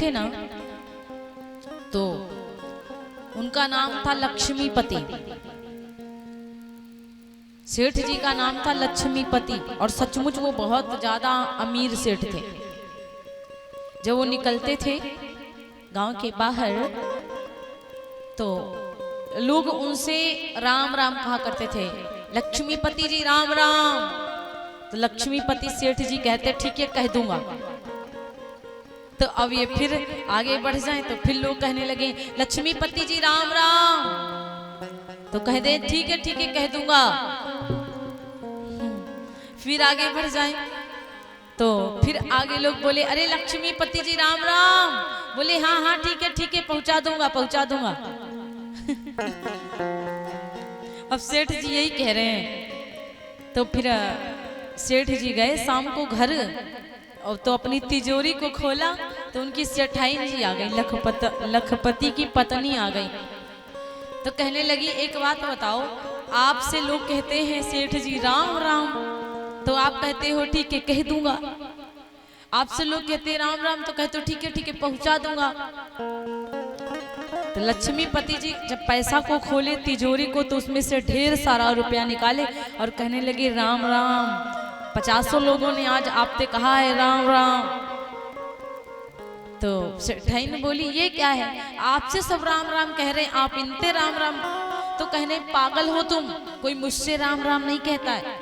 थे ना, तो उनका नाम था लक्ष्मीपति। सेठ जी का नाम था लक्ष्मीपति, और सचमुच वो बहुत ज्यादा अमीर सेठ थे। जब वो निकलते थे गांव के बाहर, तो लोग उनसे राम राम कहा करते थे, लक्ष्मीपति जी राम राम। तो लक्ष्मीपति सेठ जी कहते ठीक है कह दूंगा। तो अब ये फिर आगे बढ़ जाए तो फिर लोग कहने लगे लक्ष्मीपति जी राम राम, तो कह दे ठीक है कह दूंगा। फिर आगे बढ़ जाए तो फिर आगे लोग बोले अरे लक्ष्मीपति जी राम राम, बोले हाँ ठीक है पहुंचा दूंगा। अब सेठ जी यही कह रहे हैं। तो फिर सेठ जी गए शाम को घर, और तो अपनी तिजोरी को खोला तो उनकी सेठाइन जी आ गई, लखपति की पत्नी आ गई। तो कहने लगी एक बात बताओ, आपसे लोग कहते हैं सेठ जी राम राम, तो आप कहते हो ठीक है कह दूंगा। आपसे लोग कहते हैं राम राम, तो कहते हो ठीक है पहुंचा दूंगा। तो लक्ष्मीपति जी जब पैसा को खोले तिजोरी को, तो उसमें से ढेर सारा रुपया निकाले और कहने लगे राम राम, 50 लोगों ने आज आपसे कहा है राम राम। तो सेठाइन बोली ये क्या है, आपसे सब राम राम कह रहे हैं, आप इनते राम राम। तो कहने पागल हो तुम, कोई मुझसे राम राम नहीं कहता है।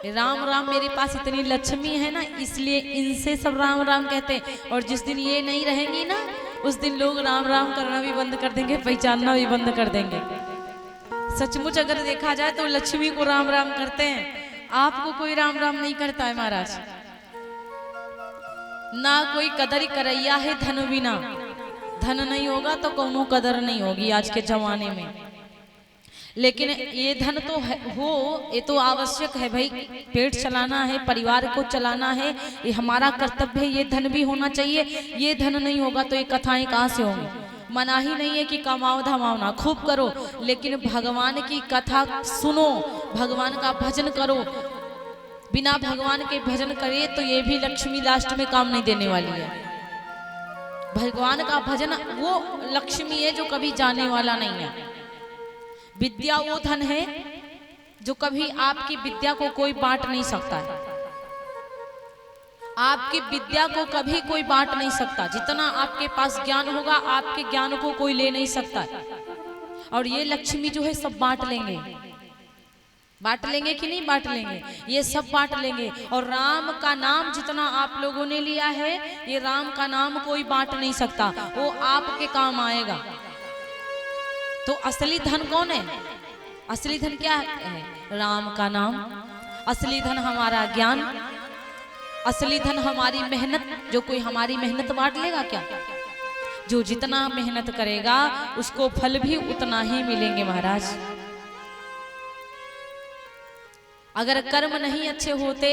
राम राम मेरे पास इतनी लक्ष्मी है ना, इसलिए इनसे सब राम राम कहते हैं। और जिस दिन ये नहीं रहेंगी ना, उस दिन लोग राम राम करना भी बंद कर देंगे, पहचानना भी बंद कर देंगे। सचमुच अगर देखा जाए तो लक्ष्मी को राम राम करते हैं, आपको कोई राम राम नहीं करता है महाराज। ना कोई कदर करैया है धन बिना, धन नहीं होगा तो कोनो कदर नहीं होगी आज के जमाने में। लेकिन ये धन तो हो, ये तो आवश्यक है भाई, पेट चलाना है, परिवार को चलाना है, ये हमारा कर्तव्य है, ये धन भी होना चाहिए। ये धन नहीं होगा तो ये कथाएं कहाँ से होंगी। मना ही नहीं है कि कमाओ धमाओ ना, खूब करो, लेकिन भगवान की कथा सुनो, भगवान का भजन करो। बिना भगवान के भजन करे तो ये भी लक्ष्मी लास्ट में काम नहीं देने वाली है। भगवान का भजन वो लक्ष्मी है जो कभी जाने वाला नहीं है। विद्या वो धन है जो कभी आपकी विद्या को कोई बांट नहीं सकता है। आपकी विद्या को कभी कोई बांट नहीं सकता। जितना आपके पास ज्ञान होगा, आपके ज्ञान को कोई ले नहीं सकता है। और ये लक्ष्मी जो है सब बांट लेंगे। बांट लेंगे कि नहीं बांट लेंगे, ये सब बांट लेंगे। और राम का नाम जितना आप लोगों ने लिया है, ये राम का नाम कोई बांट नहीं सकता, वो आपके काम आएगा। तो असली धन कौन है? असली धन क्या है? राम का नाम। असली धन हमारा ज्ञान, असली धन हमारी मेहनत। जो कोई हमारी मेहनत बांट लेगा क्या? जो जितना मेहनत करेगा उसको फल भी उतना ही मिलेंगे महाराज। अगर कर्म नहीं अच्छे होते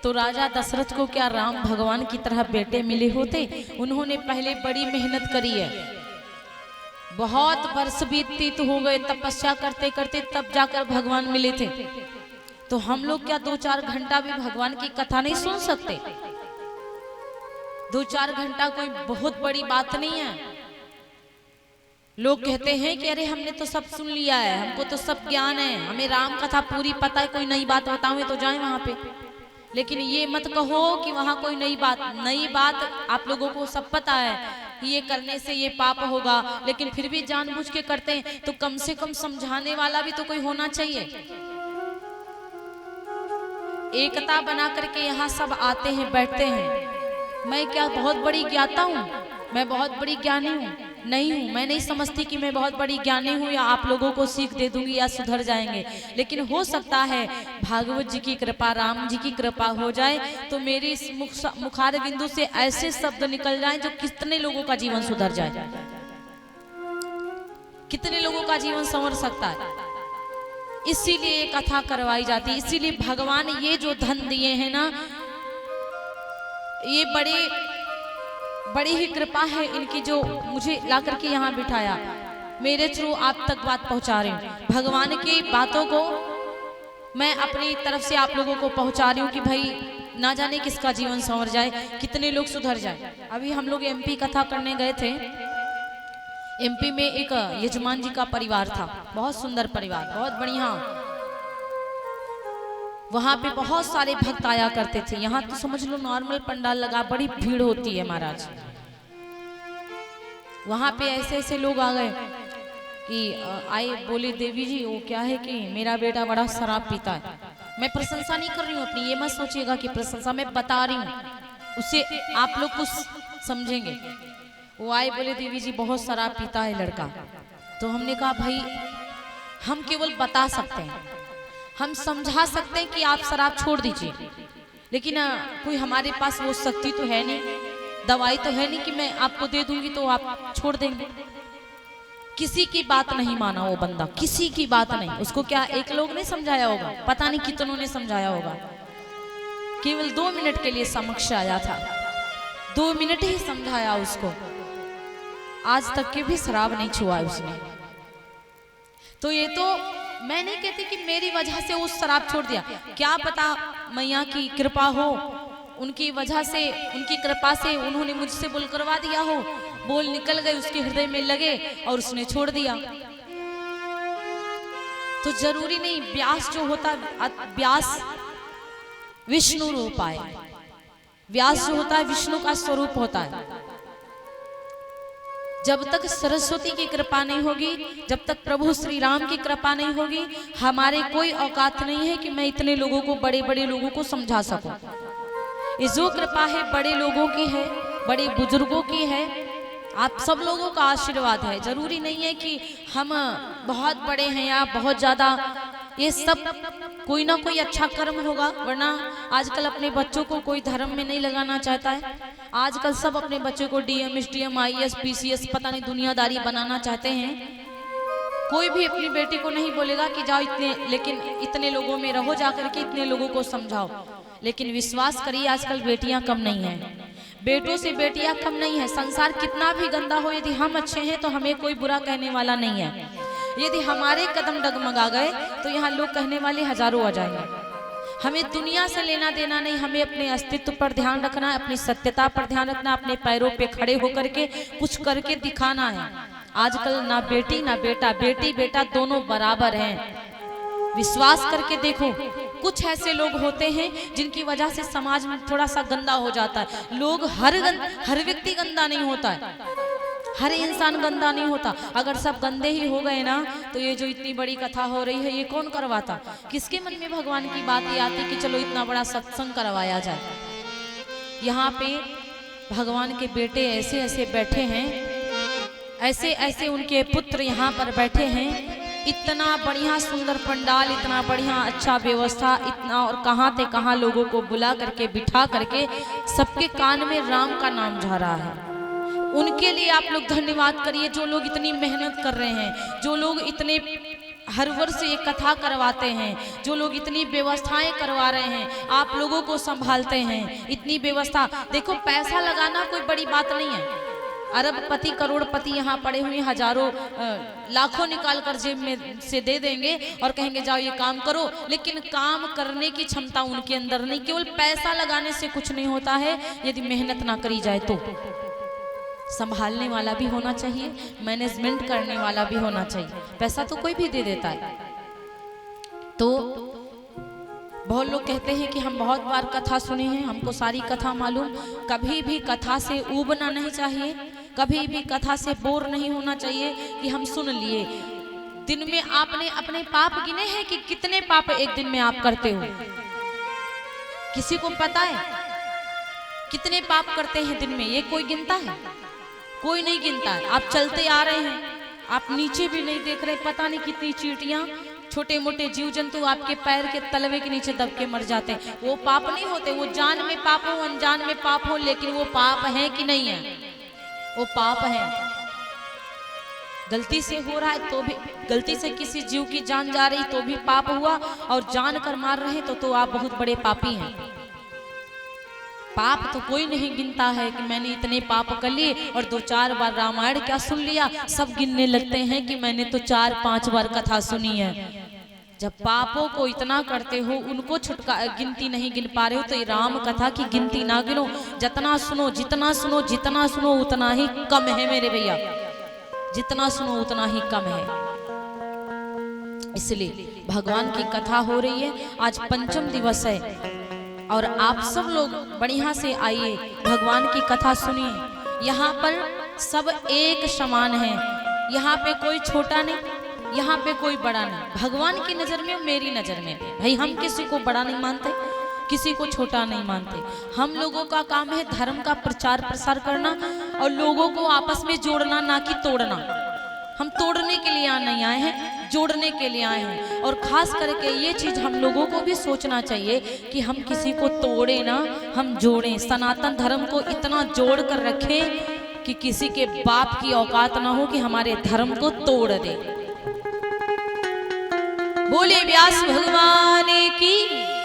तो राजा दशरथ को क्या राम भगवान की तरह बेटे मिले होते? उन्होंने पहले बड़ी मेहनत करी है, बहुत वर्ष बीत हो गए तपस्या करते करते, तब जाकर भगवान मिले थे। तो हम लोग क्या 2-4 घंटा भी भगवान की कथा नहीं सुन सकते? 2-4 घंटा कोई बहुत बड़ी बात नहीं है। लोग कहते हैं कि अरे हमने तो सब सुन लिया है, हमको तो सब ज्ञान है, हमें राम कथा पूरी पता है, कोई नई बात बताऊं तो जाएं वहां पे। लेकिन ये मत कहो कि वहां कोई नई बात आप लोगों को सब पता है, ये करने से ये पाप होगा, लेकिन फिर भी जानबूझ के करते हैं। तो कम से कम समझाने वाला भी तो कोई होना चाहिए। एकता बना करके यहाँ सब आते हैं, बैठते हैं। मैं क्या बहुत बड़ी ज्ञाता हूँ? मैं बहुत बड़ी ज्ञानी हूँ? नहीं हूँ। मैं नहीं समझती कि मैं बहुत बड़ी ज्ञानी हूँ या आप लोगों को सीख दे दूंगी या सुधर जाएंगे। लेकिन हो सकता है भागवत जी की कृपा, राम जी की कृपा हो जाए तो मेरी इस मुखार बिंदु से ऐसे शब्द निकल जाएं जो कितने लोगों का जीवन सुधर जाए, कितने लोगों का जीवन संवर सकता है। इसीलिए ये कथा करवाई जाती है। इसीलिए भगवान ये जो धन दिए हैं ना, ये बड़ी ही कृपा है इनकी, जो मुझे ला करके यहाँ बिठाया। मेरे थ्रू आप तक बात पहुँचा रही हूँ। भगवान की बातों को मैं अपनी तरफ से आप लोगों को पहुँचा रही हूँ कि भाई ना जाने किसका जीवन संवर जाए, कितने लोग सुधर जाए। अभी हम लोग एमपी कथा करने गए थे। एमपी में एक यजमान जी का परिवार था, बहुत सुंदर परिवार, बहुत बढ़िया। वहां पे बहुत सारे भक्त आया करते थे। यहाँ तो समझ लो नॉर्मल पंडाल लगा, बड़ी भीड़ होती है महाराज। वहां पे ऐसे ऐसे लोग आ गए कि आए, बोले देवी जी वो क्या है कि मेरा बेटा बड़ा शराब पीता है। मैं प्रशंसा नहीं कर रही हूँ अपनी, ये मत सोचिएगा कि प्रशंसा, मैं बता रही हूँ, उससे आप लोग कुछ समझेंगे। वो आए, बोले देवी जी बहुत शराब पीता है लड़का। तो हमने कहा भाई हम केवल बता सकते हैं, हम समझा सकते हैं कि आप शराब छोड़ दीजिए, लेकिन कोई हमारे पास वो शक्ति तो है नहीं, दवाई तो है नहीं कि मैं आपको दे दूंगी तो आप छोड़ देंगे। किसी की बात नहीं माना वो बंदा, किसी की बात नहीं। उसको क्या एक लोग ने समझाया होगा, पता नहीं कितनों ने समझाया होगा। केवल 2 मिनट के लिए समक्ष आया था, 2 मिनट ही समझाया उसको, आज तक के भी शराब नहीं छुआ उसने। तो ये तो मैं नहीं कहती कि मेरी वजह से वो शराब छोड़ दिया, क्या पता मैया की कृपा हो, उनकी वजह से, उनकी कृपा से उन्होंने मुझसे बोल करवा दिया हो, बोल निकल गए उसके हृदय में लगे और उसने छोड़ दिया। तो जरूरी नहीं, व्यास जो होता, व्यास विष्णु रूप आए, व्यास जो होता है विष्णु का स्वरूप होता है। जब तक सरस्वती की कृपा नहीं होगी, जब तक प्रभु श्री राम की कृपा नहीं होगी, हमारे कोई औकात नहीं है कि मैं इतने लोगों को, बड़े बड़े लोगों को समझा सकूं। ये जो कृपा है बड़े लोगों की है, बड़े बुजुर्गों की है, आप सब लोगों का आशीर्वाद है। जरूरी नहीं है कि हम बहुत बड़े हैं या बहुत ज्यादा, ये सब कोई ना कोई अच्छा कर्म होगा, वरना आजकल अपने बच्चों को कोई धर्म में नहीं लगाना चाहता है। आजकल सब अपने बच्चों को डीएम, एसडीएम, आईएएस, पीसीएस, पता नहीं दुनियादारी बनाना चाहते हैं। कोई भी अपनी बेटी को नहीं बोलेगा कि जाओ इतने, लेकिन इतने लोगों में रहो, जाकर के इतने लोगों को समझाओ। लेकिन विश्वास करिए आजकल बेटियां कम नहीं हैं, बेटों से बेटियां कम नहीं है। संसार कितना भी गंदा हो, यदि हम अच्छे हैं तो हमें कोई बुरा कहने वाला नहीं है। यदि हमारे कदम डगमगा गए तो यहाँ लोग कहने वाले हजारों आ जाएंगे। हमें दुनिया से लेना देना नहीं, हमें अपने अस्तित्व पर ध्यान रखना है, अपनी सत्यता पर ध्यान रखना, अपने पैरों पे खड़े होकर के कुछ करके दिखाना है। आजकल ना बेटी ना बेटा, बेटी बेटा दोनों बराबर हैं। विश्वास करके देखो, कुछ ऐसे लोग होते हैं जिनकी वजह से समाज में थोड़ा सा गंदा हो जाता है। लोग हर व्यक्ति गंदा नहीं होता है, हर इंसान गंदा नहीं होता। अगर सब गंदे ही हो गए ना तो ये जो इतनी बड़ी कथा हो रही है ये कौन करवाता? किसके मन में भगवान की बात ये आती कि चलो इतना बड़ा सत्संग करवाया जाए। यहाँ पे भगवान के बेटे ऐसे ऐसे बैठे हैं, ऐसे ऐसे उनके पुत्र यहाँ पर बैठे हैं। इतना बढ़िया सुंदर पंडाल, इतना बढ़िया अच्छा व्यवस्था, इतना, और कहाँ से कहाँ लोगों को बुला करके बिठा करके सबके कान में राम का नाम जा रहा है। उनके लिए आप लोग धन्यवाद करिए जो लोग इतनी मेहनत कर रहे हैं, जो लोग इतने हर वर्ष ये कथा करवाते हैं, जो लोग इतनी व्यवस्थाएं करवा रहे हैं, आप लोगों को संभालते हैं। इतनी व्यवस्था देखो, पैसा लगाना कोई बड़ी बात नहीं है। अरबपति करोड़पति यहाँ पड़े हुए हजारों लाखों निकाल कर जेब में से दे देंगे और कहेंगे जाओ ये काम करो, लेकिन काम करने की क्षमता उनके अंदर नहीं। केवल पैसा लगाने से कुछ नहीं होता है, यदि मेहनत ना करी जाए तो। संभालने वाला भी होना चाहिए, मैनेजमेंट करने वाला भी होना चाहिए। पैसा तो कोई भी दे देता है। तो बहुत लोग कहते हैं कि हम बहुत बार कथा सुने हैं, हमको सारी कथा मालूम। कभी भी कथा से ऊबना नहीं चाहिए, कभी भी कथा से बोर नहीं होना चाहिए कि हम सुन लिए। दिन में आपने अपने पाप गिने हैं कि कितने पाप एक दिन में आप करते हो? किसी को पता है कितने पाप करते हैं दिन में? ये कोई गिनता है? कोई नहीं गिनता है। आप चलते आ रहे हैं, आप नीचे भी नहीं देख रहे, पता नहीं कितनी चींटियां, छोटे मोटे जीव जंतु आपके पैर के तलवे के नीचे दब के मर जाते हैं। वो पाप नहीं होते, वो जान में पाप हो अनजान में पाप हो, लेकिन वो पाप है कि नहीं है? वो पाप है। गलती से हो रहा है तो भी, गलती से किसी जीव की जान जा रही तो भी पाप हुआ, और जान कर मार रहे तो आप बहुत बड़े पापी हैं। पाप तो कोई नहीं गिनता है कि मैंने इतने पाप कर लिए और 2-4 बार रामायण क्या सुन लिया। सब गिनने लगते हैं कि मैंने तो 4-5 बार कथा सुनी है। जब पापों को इतना करते हो, उनको छुटका गिनती नहीं गिन पा रहे हो, तो ये राम कथा की गिनती ना गिनो। जितना सुनो जितना सुनो जितना सुनो उतना ही कम है मेरे भैया, जितना सुनो उतना ही कम है। इसलिए भगवान की कथा हो रही है, आज पंचम दिवस है और आप सब लोग बढ़िया से आइए, भगवान की कथा सुनिए। यहाँ पर सब एक समान है, यहाँ पे कोई छोटा नहीं, यहाँ पे कोई बड़ा नहीं। भगवान की नजर में, मेरी नजर में भाई, हम किसी को बड़ा नहीं मानते, किसी को छोटा नहीं मानते। हम लोगों का काम है धर्म का प्रचार प्रसार करना और लोगों को आपस में जोड़ना, ना कि तोड़ना। हम तोड़ने के लिए नहीं आए हैं, जोड़ने के लिए आए हैं। और खास करके ये चीज हम लोगों को भी सोचना चाहिए कि हम किसी को तोड़े ना, हम जोड़ें। सनातन धर्म को इतना जोड़ कर रखें कि किसी के बाप की औकात ना हो कि हमारे धर्म को तोड़ दे। बोले व्यास भगवान की।